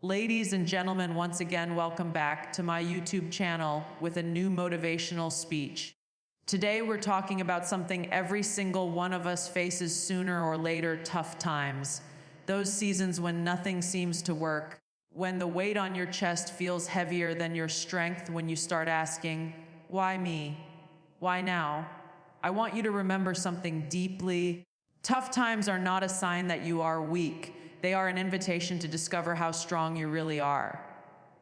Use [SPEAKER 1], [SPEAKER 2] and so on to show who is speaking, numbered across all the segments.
[SPEAKER 1] Ladies and gentlemen, once again, welcome back to my YouTube channel with a new motivational speech. Today, we're talking about something every single one of us faces sooner or later: tough times. Those seasons when nothing seems to work, when the weight on your chest feels heavier than your strength, when you start asking, why me? Why now? I want you to remember something deeply. Tough times are not a sign that you are weak. They are an invitation to discover how strong you really are.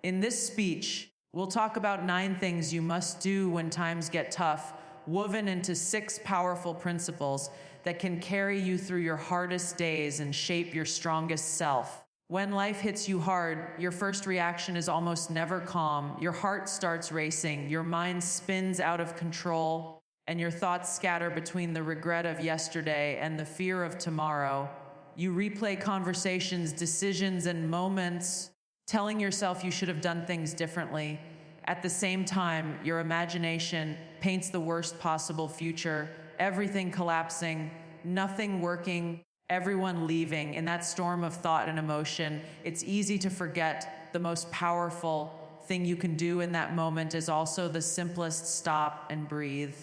[SPEAKER 1] In this speech, we'll talk about 9 things you must do when times get tough, woven into 6 powerful principles that can carry you through your hardest days and shape your strongest self. When life hits you hard, your first reaction is almost never calm. Your heart starts racing, your mind spins out of control, and your thoughts scatter between the regret of yesterday and the fear of tomorrow. You replay conversations, decisions, and moments, telling yourself you should have done things differently. At the same time, your imagination paints the worst possible future, everything collapsing, nothing working, everyone leaving. In that storm of thought and emotion, it's easy to forget the most powerful thing you can do in that moment is also the simplest: stop and breathe.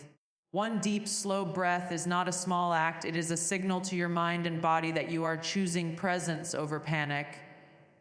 [SPEAKER 1] One deep, slow breath is not a small act. It is a signal to your mind and body that you are choosing presence over panic.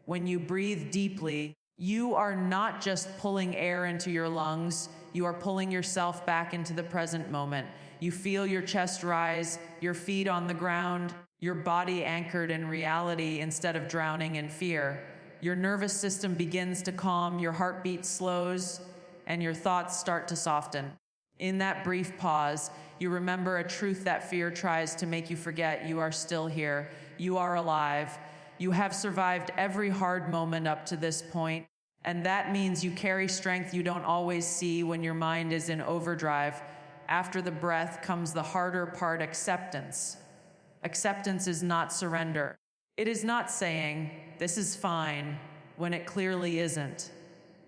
[SPEAKER 1] When you breathe deeply, you are not just pulling air into your lungs, you are pulling yourself back into the present moment. You feel your chest rise, your feet on the ground, your body anchored in reality instead of drowning in fear. Your nervous system begins to calm, your heartbeat slows, and your thoughts start to soften. In that brief pause, you remember a truth that fear tries to make you forget: you are still here. You are alive. You have survived every hard moment up to this point, and that means you carry strength you don't always see when your mind is in overdrive. After the breath comes the harder part: acceptance. Acceptance is not surrender. It is not saying, "This is fine," when it clearly isn't.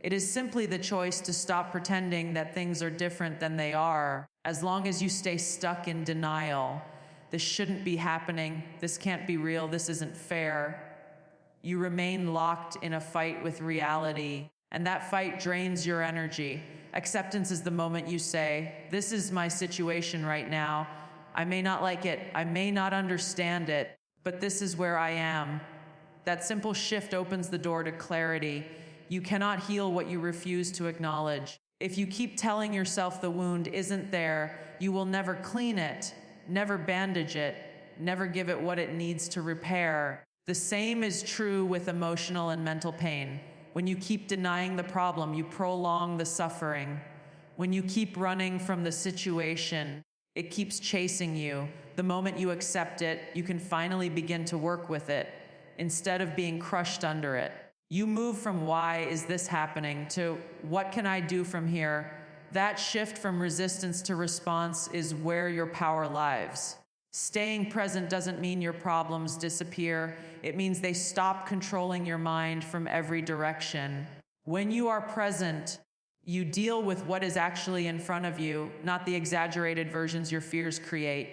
[SPEAKER 1] It is simply the choice to stop pretending that things are different than they are. As long as you stay stuck in denial, "This shouldn't be happening, this can't be real, this isn't fair," you remain locked in a fight with reality, and that fight drains your energy. Acceptance is the moment you say, "This is my situation right now. I may not like it, I may not understand it, but this is where I am." That simple shift opens the door to clarity. You cannot heal what you refuse to acknowledge. If you keep telling yourself the wound isn't there, you will never clean it, never bandage it, never give it what it needs to repair. The same is true with emotional and mental pain. When you keep denying the problem, you prolong the suffering. When you keep running from the situation, it keeps chasing you. The moment you accept it, you can finally begin to work with it, instead of being crushed under it. You move from "why is this happening" to "what can I do from here?" That shift from resistance to response is where your power lies. Staying present doesn't mean your problems disappear. It means they stop controlling your mind from every direction. When you are present, you deal with what is actually in front of you, not the exaggerated versions your fears create.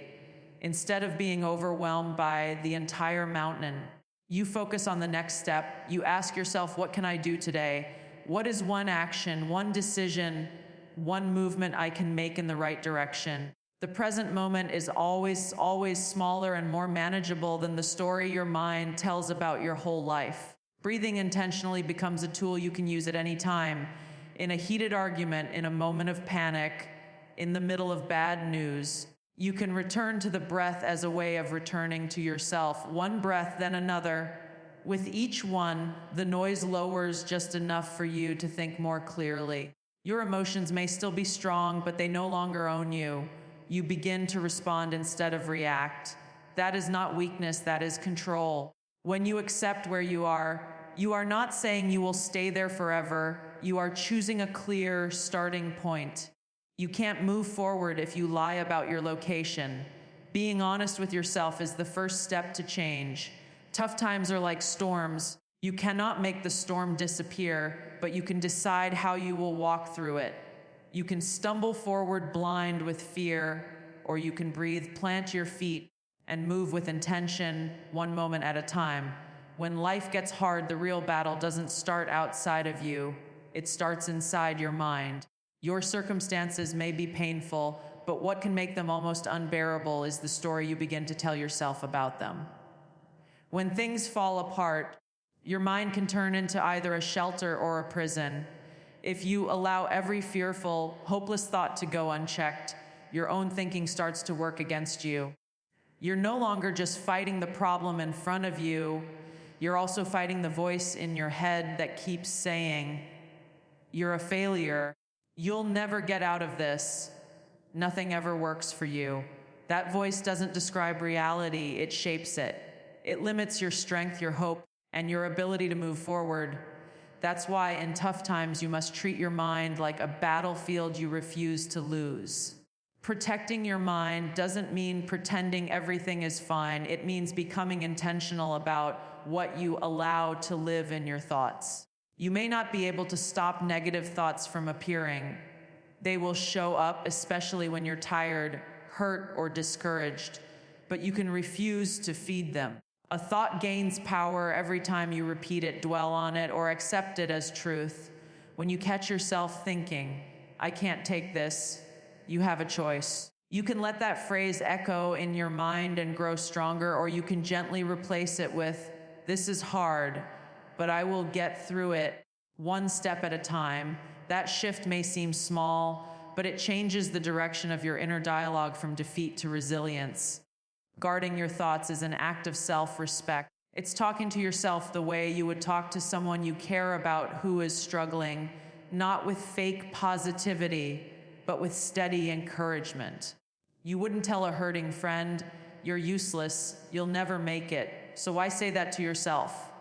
[SPEAKER 1] Instead of being overwhelmed by the entire mountain, you focus on the next step. You ask yourself, what can I do today? What is one action, one decision, one movement I can make in the right direction? The present moment is always smaller and more manageable than the story your mind tells about your whole life. Breathing intentionally becomes a tool you can use at any time. In a heated argument, in a moment of panic, in the middle of bad news, you can return to the breath as a way of returning to yourself. One breath, then another. With each one, the noise lowers just enough for you to think more clearly. Your emotions may still be strong, but they no longer own you. You begin to respond instead of react. That is not weakness, that is control. When you accept where you are not saying you will stay there forever. You are choosing a clear starting point. You can't move forward if you lie about your location. Being honest with yourself is the first step to change. Tough times are like storms. You cannot make the storm disappear, but you can decide how you will walk through it. You can stumble forward blind with fear, or you can breathe, plant your feet, and move with intention, one moment at a time. When life gets hard, the real battle doesn't start outside of you. It starts inside your mind. Your circumstances may be painful, but what can make them almost unbearable is the story you begin to tell yourself about them. When things fall apart, your mind can turn into either a shelter or a prison. If you allow every fearful, hopeless thought to go unchecked, your own thinking starts to work against you. You're no longer just fighting the problem in front of you, you're also fighting the voice in your head that keeps saying, "You're a failure. You'll never get out of this. Nothing ever works for you." That voice doesn't describe reality, it shapes it. It limits your strength, your hope, and your ability to move forward. That's why in tough times you must treat your mind like a battlefield you refuse to lose. Protecting your mind doesn't mean pretending everything is fine. It means becoming intentional about what you allow to live in your thoughts. You may not be able to stop negative thoughts from appearing. They will show up, especially when you're tired, hurt, or discouraged, but you can refuse to feed them. A thought gains power every time you repeat it, dwell on it, or accept it as truth. When you catch yourself thinking, "I can't take this," you have a choice. You can let that phrase echo in your mind and grow stronger, or you can gently replace it with, "This is hard, but I will get through it one step at a time." That shift may seem small, but it changes the direction of your inner dialogue from defeat to resilience. Guarding your thoughts is an act of self-respect. It's talking to yourself the way you would talk to someone you care about who is struggling, not with fake positivity, but with steady encouragement. You wouldn't tell a hurting friend, "You're useless, you'll never make it." So why say that to yourself?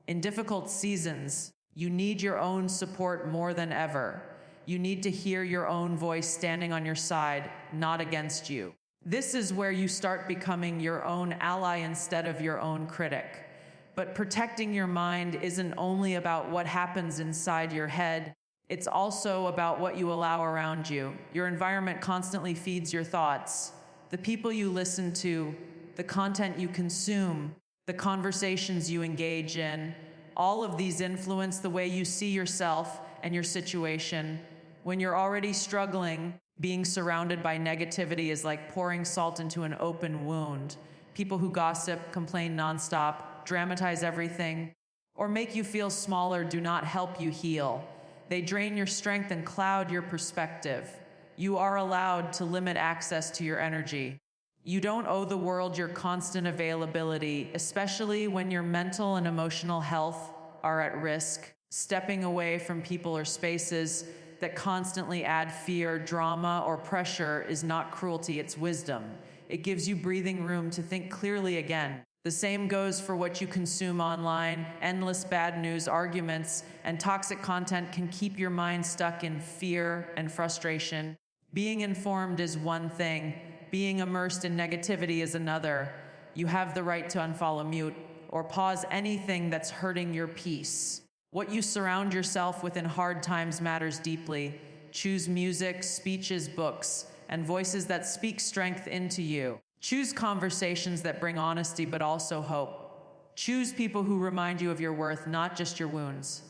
[SPEAKER 1] In difficult seasons, you need your own support more than ever. You need to hear your own voice standing on your side, not against you. This is where you start becoming your own ally instead of your own critic. But protecting your mind isn't only about what happens inside your head, it's also about what you allow around you. Your environment constantly feeds your thoughts. The people you listen to, the content you consume, the conversations you engage in, all of these influence the way you see yourself and your situation. When you're already struggling, being surrounded by negativity is like pouring salt into an open wound. People who gossip, complain nonstop, dramatize everything, or make you feel smaller do not help you heal. They drain your strength and cloud your perspective. You are allowed to limit access to your energy. You don't owe the world your constant availability, especially when your mental and emotional health are at risk. Stepping away from people or spaces that constantly add fear, drama, or pressure is not cruelty, it's wisdom. It gives you breathing room to think clearly again. The same goes for what you consume online. Endless bad news, arguments, and toxic content can keep your mind stuck in fear and frustration. Being informed is one thing. Being immersed in negativity is another. You have the right to unfollow, mute, or pause anything that's hurting your peace. What you surround yourself with in hard times matters deeply. Choose music, speeches, books, and voices that speak strength into you. Choose conversations that bring honesty but also hope. Choose people who remind you of your worth, not just your wounds.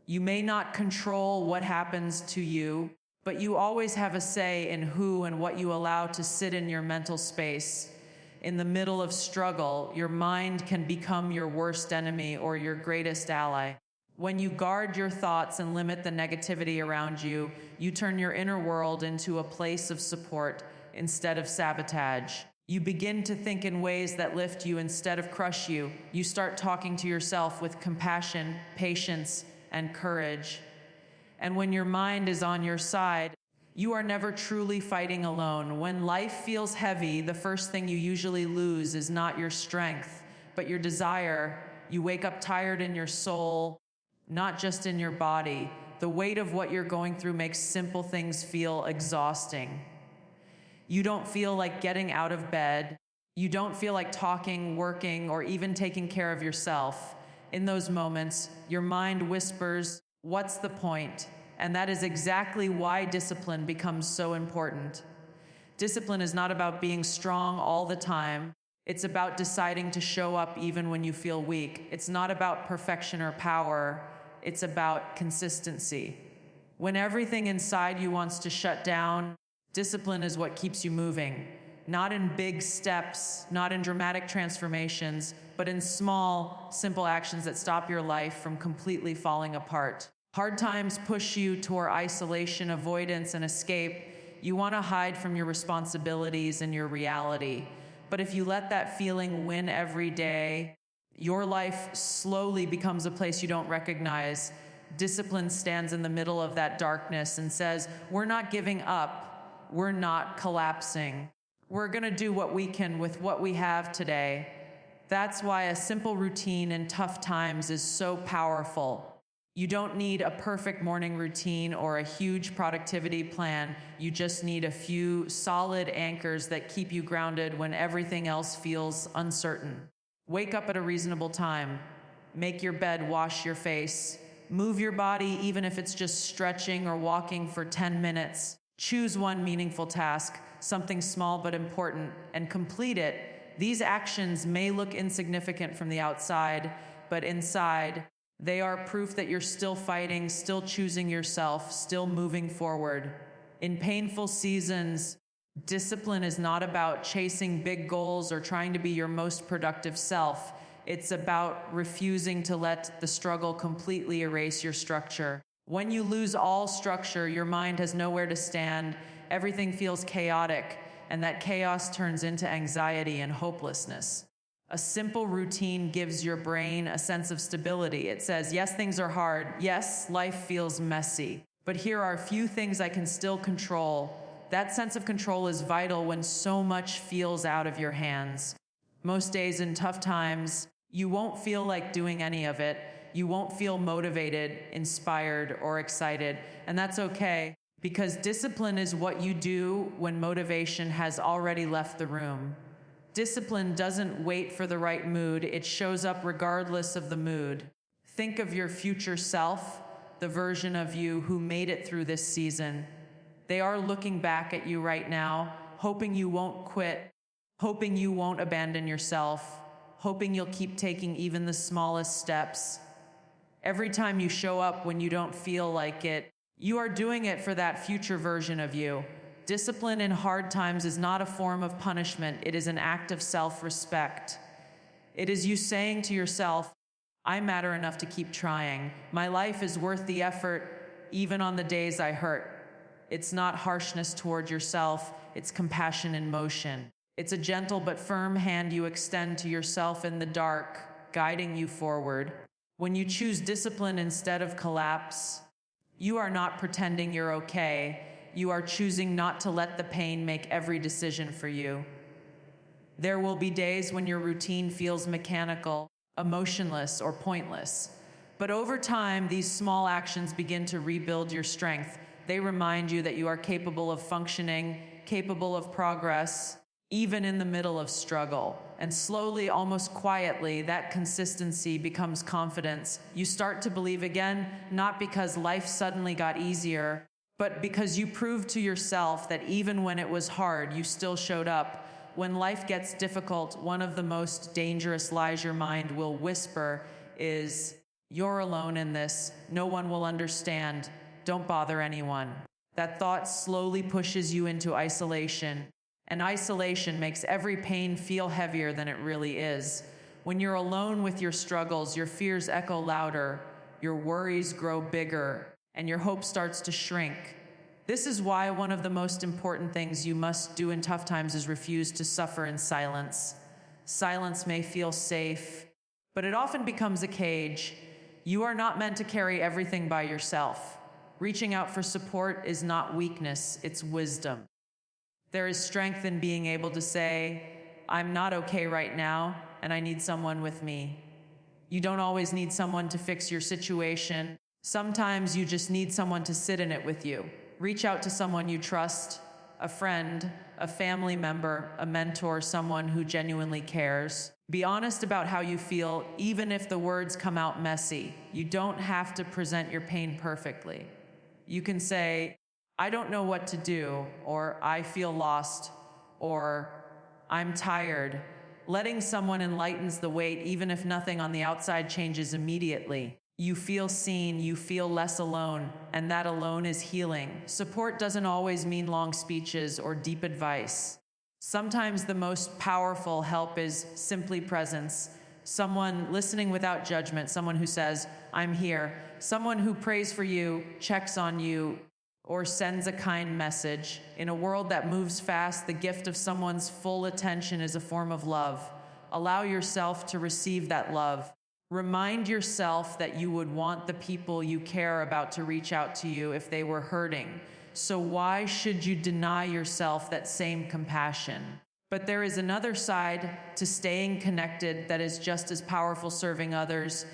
[SPEAKER 1] You may not control what happens to you, but you always have a say in who and what you allow to sit in your mental space. In the middle of struggle, your mind can become your worst enemy or your greatest ally. When you guard your thoughts and limit the negativity around you, you turn your inner world into a place of support instead of sabotage. You begin to think in ways that lift you instead of crush you. You start talking to yourself with compassion, patience, and courage. And when your mind is on your side, you are never truly fighting alone. When life feels heavy, the first thing you usually lose is not your strength, but your desire. You wake up tired in your soul, not just in your body. The weight of what you're going through makes simple things feel exhausting. You don't feel like getting out of bed. You don't feel like talking, working, or even taking care of yourself. In those moments, your mind whispers, "What's the point?" And that is exactly why discipline becomes so important. Discipline is not about being strong all the time. It's about deciding to show up even when you feel weak. It's not about perfection or power. It's about consistency. When everything inside you wants to shut down, discipline is what keeps you moving. Not in big steps, not in dramatic transformations, but in small, simple actions that stop your life from completely falling apart. Hard times push you toward isolation, avoidance, and escape. You want to hide from your responsibilities and your reality. But if you let that feeling win every day, your life slowly becomes a place you don't recognize. Discipline stands in the middle of that darkness and says, we're not giving up. We're not collapsing. We're going to do what we can with what we have today. That's why a simple routine in tough times is so powerful. You don't need a perfect morning routine or a huge productivity plan. You just need a few solid anchors that keep you grounded when everything else feels uncertain. Wake up at a reasonable time. Make your bed, wash your face. Move your body, even if it's just stretching or walking for 10 minutes. Choose one meaningful task, something small but important, and complete it. These actions may look insignificant from the outside, but inside, they are proof that you're still fighting, still choosing yourself, still moving forward. In painful seasons, discipline is not about chasing big goals or trying to be your most productive self. It's about refusing to let the struggle completely erase your structure. When you lose all structure, your mind has nowhere to stand, everything feels chaotic, and that chaos turns into anxiety and hopelessness. A simple routine gives your brain a sense of stability. It says, yes, things are hard. Yes, life feels messy. But here are a few things I can still control. That sense of control is vital when so much feels out of your hands. Most days in tough times, you won't feel like doing any of it. You won't feel motivated, inspired, or excited. And that's okay, because discipline is what you do when motivation has already left the room. Discipline doesn't wait for the right mood. It shows up regardless of the mood. Think of your future self, the version of you who made it through this season. They are looking back at you right now, hoping you won't quit, hoping you won't abandon yourself, hoping you'll keep taking even the smallest steps. Every time you show up when you don't feel like it, you are doing it for that future version of you. Discipline in hard times is not a form of punishment. It is an act of self-respect. It is you saying to yourself, I matter enough to keep trying. My life is worth the effort, even on the days I hurt. It's not harshness toward yourself. It's compassion in motion. It's a gentle but firm hand you extend to yourself in the dark, guiding you forward. When you choose discipline instead of collapse, you are not pretending you're okay. You are choosing not to let the pain make every decision for you. There will be days when your routine feels mechanical, emotionless, or pointless. But over time, these small actions begin to rebuild your strength. They remind you that you are capable of functioning, capable of progress, even in the middle of struggle. And slowly, almost quietly, that consistency becomes confidence. You start to believe again, not because life suddenly got easier, but because you proved to yourself that even when it was hard, you still showed up. When life gets difficult, one of the most dangerous lies your mind will whisper is, you're alone in this. No one will understand. Don't bother anyone. That thought slowly pushes you into isolation. And isolation makes every pain feel heavier than it really is. When you're alone with your struggles, your fears echo louder, your worries grow bigger, and your hope starts to shrink. This is why one of the most important things you must do in tough times is refuse to suffer in silence. Silence may feel safe, but it often becomes a cage. You are not meant to carry everything by yourself. Reaching out for support is not weakness, it's wisdom. There is strength in being able to say, I'm not okay right now, and I need someone with me. You don't always need someone to fix your situation. Sometimes you just need someone to sit in it with you. Reach out to someone you trust, a friend, a family member, a mentor, someone who genuinely cares. Be honest about how you feel, even if the words come out messy. You don't have to present your pain perfectly. You can say, I don't know what to do, or I feel lost, or I'm tired. Letting someone enlightens the weight, even if nothing on the outside changes immediately. You feel seen, you feel less alone, and that alone is healing. Support doesn't always mean long speeches or deep advice. Sometimes the most powerful help is simply presence. Someone listening without judgment, someone who says, "I'm here," someone who prays for you, checks on you, or sends a kind message. In a world that moves fast, the gift of someone's full attention is a form of love. Allow yourself to receive that love. Remind yourself that you would want the people you care about to reach out to you if they were hurting. So why should you deny yourself that same compassion? But there is another side to staying connected that is just as powerful, serving others,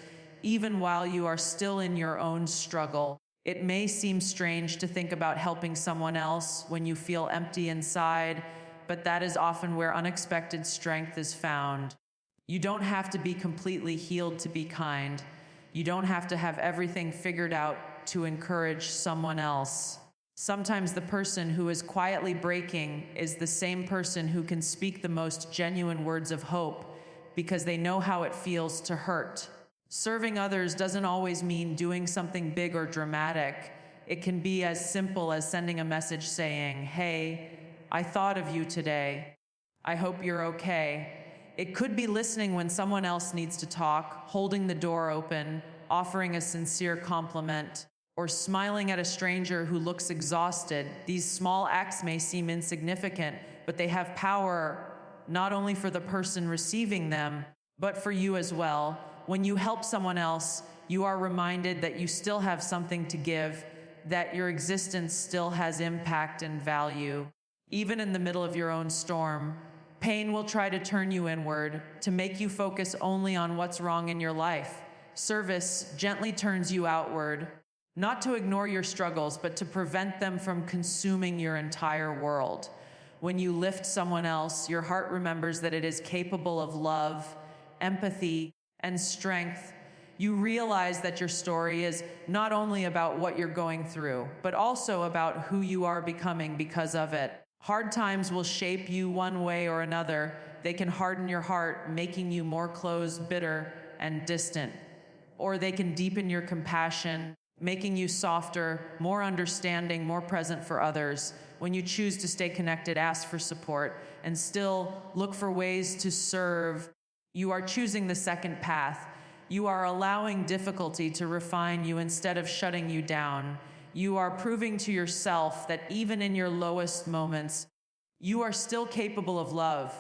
[SPEAKER 1] even while you are still in your own struggle. It may seem strange to think about helping someone else when you feel empty inside, but that is often where unexpected strength is found. You don't have to be completely healed to be kind. You don't have to have everything figured out to encourage someone else. Sometimes the person who is quietly breaking is the same person who can speak the most genuine words of hope because they know how it feels to hurt. Serving others doesn't always mean doing something big or dramatic. It can be as simple as sending a message saying, "Hey, I thought of you today. I hope you're okay." It could be listening when someone else needs to talk, holding the door open, offering a sincere compliment, or smiling at a stranger who looks exhausted. These small acts may seem insignificant, but they have power not only for the person receiving them, but for you as well. When you help someone else, you are reminded that you still have something to give, that your existence still has impact and value. Even in the middle of your own storm, pain will try to turn you inward, to make you focus only on what's wrong in your life. Service gently turns you outward, not to ignore your struggles, but to prevent them from consuming your entire world. When you lift someone else, your heart remembers that it is capable of love, empathy, and strength. You realize that your story is not only about what you're going through, but also about who you are becoming because of it. Hard times will shape you one way or another. They can harden your heart, making you more closed, bitter, and distant. Or they can deepen your compassion, making you softer, more understanding, more present for others. When you choose to stay connected, ask for support, and still look for ways to serve, you are choosing the second path. You are allowing difficulty to refine you instead of shutting you down. You are proving to yourself that even in your lowest moments, you are still capable of love.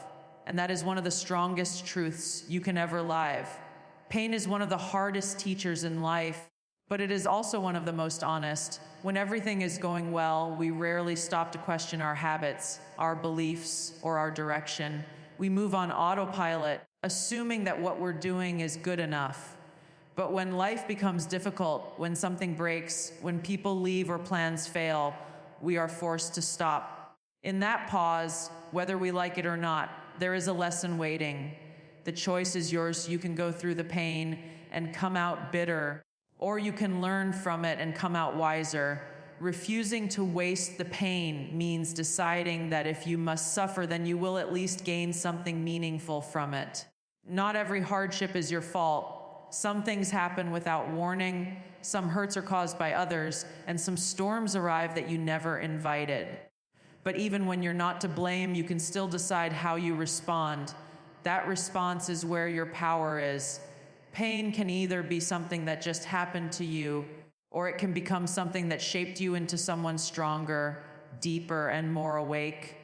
[SPEAKER 1] And that is one of the strongest truths you can ever live. Pain is one of the hardest teachers in life, but it is also one of the most honest. When everything is going well, we rarely stop to question our habits, our beliefs, or our direction. We move on autopilot, assuming that what we're doing is good enough. But when life becomes difficult, when something breaks, when people leave or plans fail, we are forced to stop. In that pause, whether we like it or not, there is a lesson waiting. The choice is yours. You can go through the pain and come out bitter, or you can learn from it and come out wiser. Refusing to waste the pain means deciding that if you must suffer, then you will at least gain something meaningful from it. Not every hardship is your fault. Some things happen without warning, some hurts are caused by others, and some storms arrive that you never invited. But even when you're not to blame, you can still decide how you respond. That response is where your power is. Pain can either be something that just happened to you, or it can become something that shaped you into someone stronger, deeper, and more awake.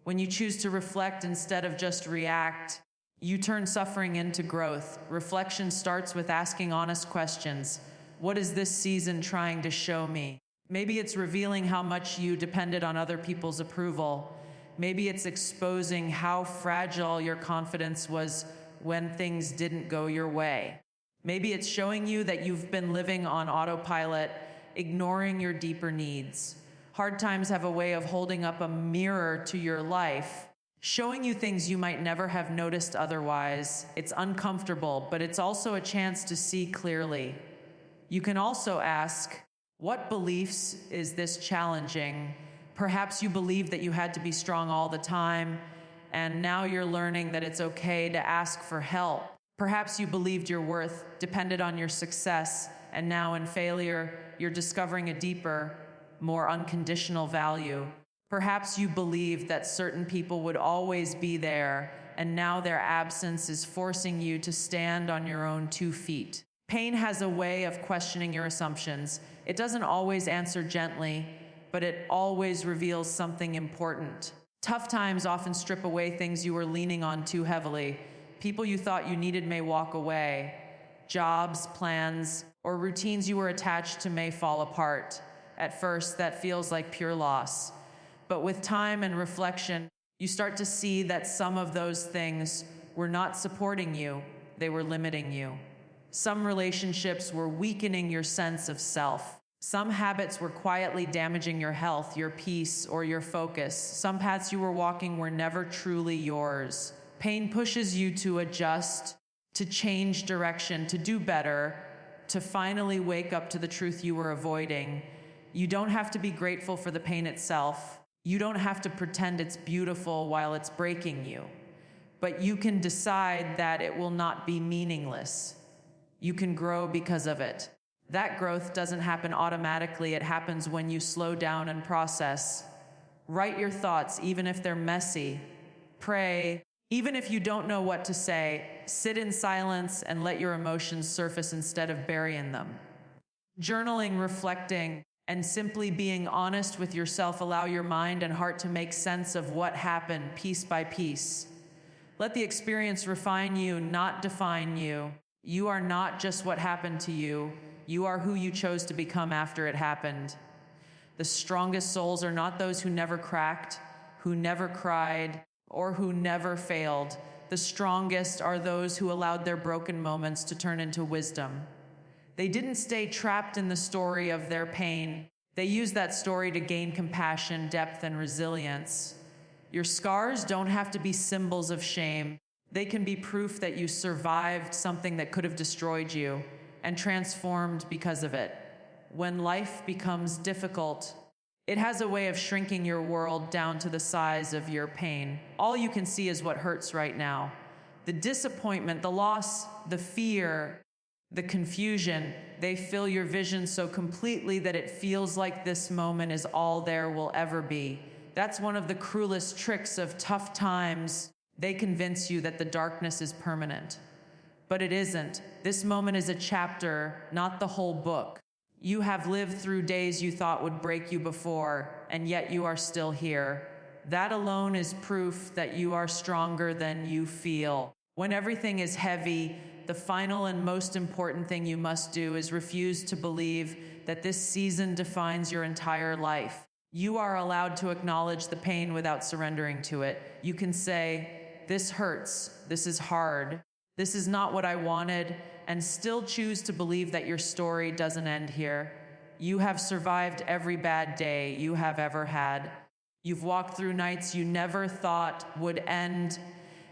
[SPEAKER 1] When you choose to reflect instead of just react, you turn suffering into growth. Reflection starts with asking honest questions. What is this season trying to show me? Maybe it's revealing how much you depended on other people's approval. Maybe it's exposing how fragile your confidence was when things didn't go your way. Maybe it's showing you that you've been living on autopilot, ignoring your deeper needs. Hard times have a way of holding up a mirror to your life, showing you things you might never have noticed otherwise. It's uncomfortable, but it's also a chance to see clearly. You can also ask, what beliefs is this challenging? Perhaps you believed that you had to be strong all the time, and now you're learning that it's okay to ask for help. Perhaps you believed your worth depended on your success, and now in failure, you're discovering a deeper, more unconditional value. Perhaps you believed that certain people would always be there, and now their absence is forcing you to stand on your own 2 feet. Pain has a way of questioning your assumptions. It doesn't always answer gently, but it always reveals something important. Tough times often strip away things you were leaning on too heavily. People you thought you needed may walk away. Jobs, plans, or routines you were attached to may fall apart. At first, that feels like pure loss. But with time and reflection, you start to see that some of those things were not supporting you, they were limiting you. Some relationships were weakening your sense of self. Some habits were quietly damaging your health, your peace, or your focus. Some paths you were walking were never truly yours. Pain pushes you to adjust, to change direction, to do better, to finally wake up to the truth you were avoiding. You don't have to be grateful for the pain itself. You don't have to pretend it's beautiful while it's breaking you. But you can decide that it will not be meaningless. You can grow because of it. That growth doesn't happen automatically. It happens when you slow down and process. Write your thoughts, even if they're messy. Pray, even if you don't know what to say. Sit in silence and let your emotions surface instead of burying them. Journaling, reflecting, and simply being honest with yourself allow your mind and heart to make sense of what happened piece by piece. Let the experience refine you, not define you. You are not just what happened to you. You are who you chose to become after it happened. The strongest souls are not those who never cracked, who never cried, or who never failed. The strongest are those who allowed their broken moments to turn into wisdom. They didn't stay trapped in the story of their pain. They used that story to gain compassion, depth, and resilience. Your scars don't have to be symbols of shame. They can be proof that you survived something that could have destroyed you and transformed because of it. When life becomes difficult, it has a way of shrinking your world down to the size of your pain. All you can see is what hurts right now. The disappointment, the loss, the fear, the confusion, they fill your vision so completely that it feels like this moment is all there will ever be. That's one of the cruelest tricks of tough times. They convince you that the darkness is permanent. But it isn't. This moment is a chapter, not the whole book. You have lived through days you thought would break you before, and yet you are still here. That alone is proof that you are stronger than you feel. When everything is heavy, the final and most important thing you must do is refuse to believe that this season defines your entire life. You are allowed to acknowledge the pain without surrendering to it. You can say, "This hurts, this is hard, this is not what I wanted," and still choose to believe that your story doesn't end here. You have survived every bad day you have ever had. You've walked through nights you never thought would end,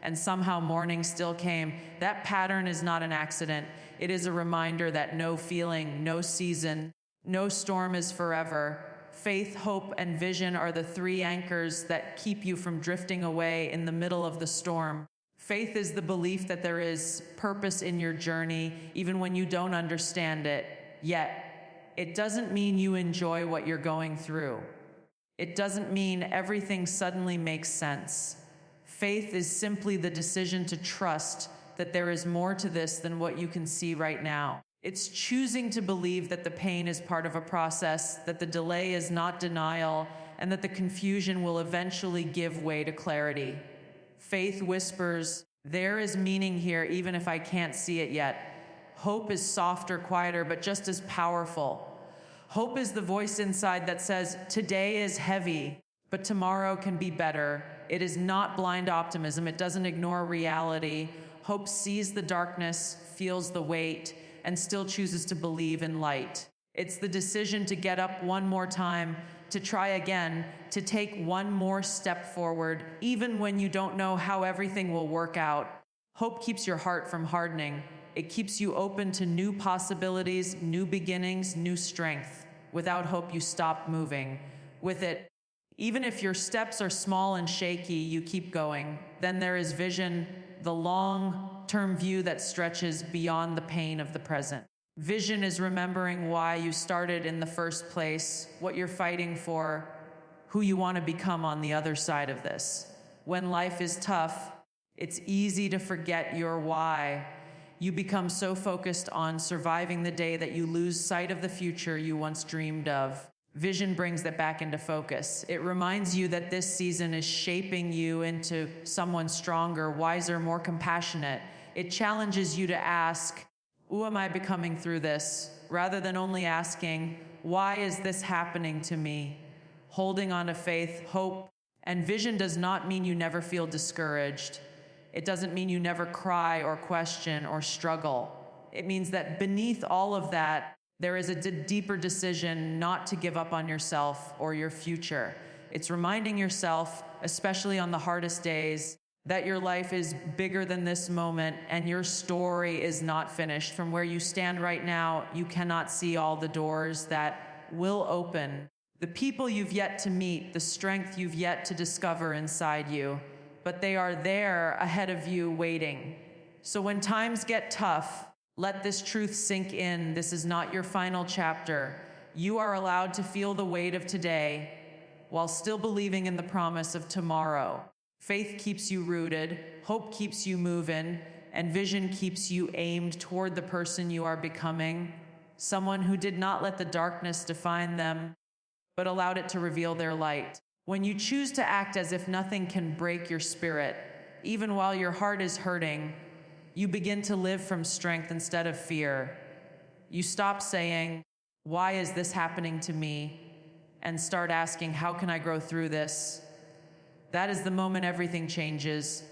[SPEAKER 1] and somehow morning still came. That pattern is not an accident. It is a reminder that no feeling, no season, no storm is forever. Faith, hope, and vision are the 3 anchors that keep you from drifting away in the middle of the storm. Faith is the belief that there is purpose in your journey, even when you don't understand it yet. It doesn't mean you enjoy what you're going through. It doesn't mean everything suddenly makes sense. Faith is simply the decision to trust that there is more to this than what you can see right now. It's choosing to believe that the pain is part of a process, that the delay is not denial, and that the confusion will eventually give way to clarity. Faith whispers, "There is meaning here, even if I can't see it yet." Hope is softer, quieter, but just as powerful. Hope is the voice inside that says, "Today is heavy, but tomorrow can be better." It is not blind optimism. It doesn't ignore reality. Hope sees the darkness, feels the weight, and still chooses to believe in light. It's the decision to get up one more time, to try again, to take one more step forward, even when you don't know how everything will work out. Hope keeps your heart from hardening. It keeps you open to new possibilities, new beginnings, new strength. Without hope, you stop moving. With it, Even if your steps are small and shaky, you keep going. Then there is vision, the long-term view that stretches beyond the pain of the present. Vision is remembering why you started in the first place, what you're fighting for, who you want to become on the other side of this. When life is tough, it's easy to forget your why. You become so focused on surviving the day that you lose sight of the future you once dreamed of. Vision brings that back into focus. It reminds you that this season is shaping you into someone stronger, wiser, more compassionate. It challenges you to ask, who am I becoming through this? Rather than only asking, why is this happening to me? Holding on to faith, hope, and vision does not mean you never feel discouraged. It doesn't mean you never cry or question or struggle. It means that beneath all of that, there is a deeper decision not to give up on yourself or your future. It's reminding yourself, especially on the hardest days, that your life is bigger than this moment and your story is not finished. From where you stand right now, you cannot see all the doors that will open, the people you've yet to meet, the strength you've yet to discover inside you, but they are there ahead of you waiting. So when times get tough, let this truth sink in. This is not your final chapter. You are allowed to feel the weight of today while still believing in the promise of tomorrow. Faith keeps you rooted, hope keeps you moving, and vision keeps you aimed toward the person you are becoming, someone who did not let the darkness define them, but allowed it to reveal their light. When you choose to act as if nothing can break your spirit, even while your heart is hurting, you begin to live from strength instead of fear. You stop saying, why is this happening to me? And start asking, how can I grow through this? That is the moment everything changes.